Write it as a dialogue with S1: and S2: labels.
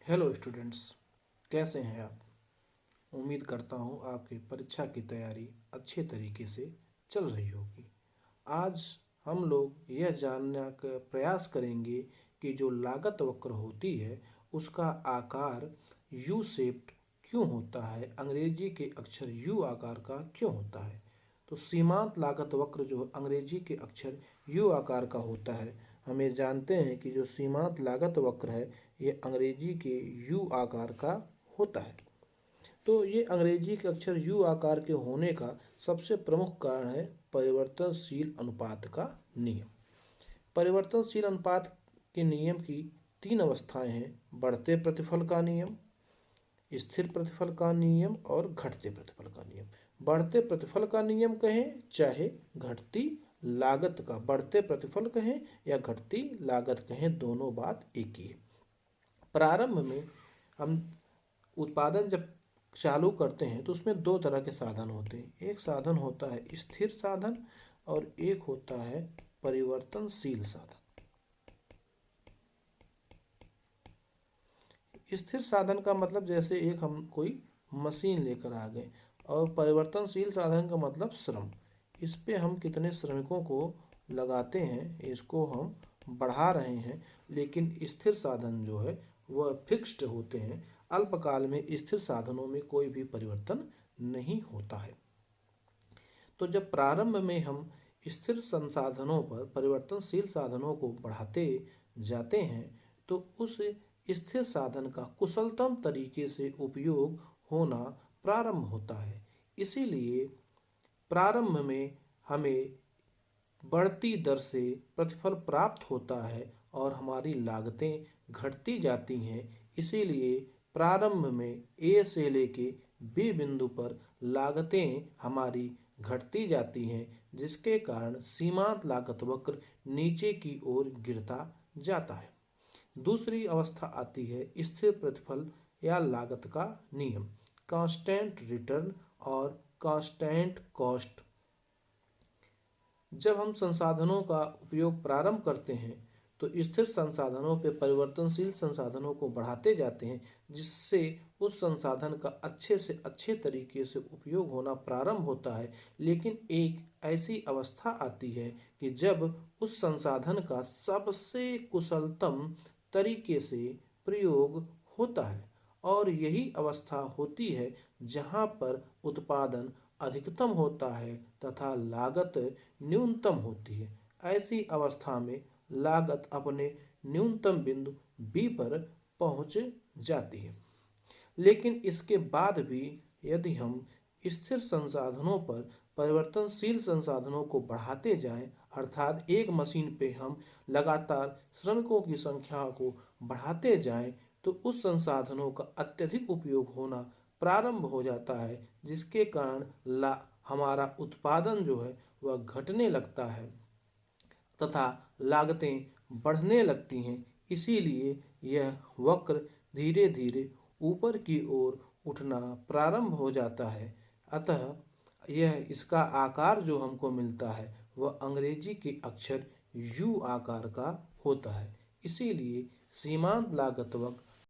S1: Hello students, कैसे हैं आप। उम्मीद करता हूँ आपकी परीक्षा की तैयारी अच्छे तरीके से चल रही होगी। आज हम लोग यह जानने का प्रयास करेंगे कि जो लागत वक्र होती है उसका आकार यू शेप्ड क्यों होता है, अंग्रेजी के अक्षर यू आकार का क्यों होता है। तो सीमांत लागत वक्र जो अंग्रेजी के अक्षर यू आकार का होता है, हमें जानते हैं कि जो सीमांत लागत वक्र है ये अंग्रेजी के यू आकार का होता है। तो ये अंग्रेजी के अक्षर यू आकार के होने का सबसे प्रमुख कारण है परिवर्तनशील अनुपात का नियम। परिवर्तनशील अनुपात के नियम की तीन अवस्थाएं हैं: बढ़ते प्रतिफल का नियम, स्थिर प्रतिफल का नियम और घटते प्रतिफल का नियम। बढ़ते प्रतिफल का नियम कहें चाहे घटती लागत का बढ़ते प्रतिफल कहें या घटती लागत कहें, दोनों बात एक ही है। प्रारंभ में हम उत्पादन जब चालू करते हैं तो उसमें दो तरह के साधन होते हैं। एक साधन होता है स्थिर साधन और एक होता है परिवर्तनशील साधन। स्थिर साधन का मतलब जैसे एक हम कोई मशीन लेकर आ गए, और परिवर्तनशील साधन का मतलब श्रम। इस पे हम कितने श्रमिकों को लगाते हैं इसको हम बढ़ा रहे हैं, लेकिन स्थिर साधन जो है वह फिक्स्ड होते हैं। अल्पकाल में स्थिर साधनों में कोई भी परिवर्तन नहीं होता है। तो जब प्रारंभ में हम स्थिर संसाधनों पर परिवर्तनशील साधनों को बढ़ाते जाते हैं तो उस स्थिर साधन का कुशलतम तरीके से उपयोग होना प्रारंभ होता है। इसीलिए प्रारंभ में हमें बढ़ती दर से प्रतिफल प्राप्त होता है और हमारी लागतें घटती जाती हैं। इसीलिए प्रारंभ में ए से लेके बी बिंदु पर लागतें हमारी घटती जाती हैं, जिसके कारण सीमांत लागत वक्र नीचे की ओर गिरता जाता है। दूसरी अवस्था आती है स्थिर प्रतिफल या लागत का नियम, कांस्टेंट रिटर्न और कांस्टेंट कॉस्ट। जब हम संसाधनों का उपयोग प्रारंभ करते हैं तो स्थिर संसाधनों पे परिवर्तनशील संसाधनों को बढ़ाते जाते हैं, जिससे उस संसाधन का अच्छे से अच्छे तरीके से उपयोग होना प्रारंभ होता है। लेकिन एक ऐसी अवस्था आती है कि जब उस संसाधन का सबसे कुशलतम तरीके से प्रयोग होता है, और यही अवस्था होती है जहाँ पर उत्पादन अधिकतम होता है तथा लागत न्यूनतम होती है। ऐसी अवस्था में लागत अपने न्यूनतम बिंदु बी पर पहुंच जाती है। लेकिन इसके बाद भी यदि हम स्थिर संसाधनों पर परिवर्तनशील संसाधनों को बढ़ाते जाएं, अर्थात एक मशीन पे हम लगातार श्रमिकों की संख्या को बढ़ाते जाएं, तो उस संसाधनों का अत्यधिक उपयोग होना प्रारंभ हो जाता है, जिसके कारण हमारा उत्पादन जो है वह घटने लगता है तथा लागतें बढ़ने लगती हैं। इसीलिए यह वक्र धीरे धीरे ऊपर की ओर उठना प्रारंभ हो जाता है। अतः यह इसका आकार जो हमको मिलता है वह अंग्रेजी के अक्षर यू आकार का होता है। इसीलिए सीमांत लागत वक्र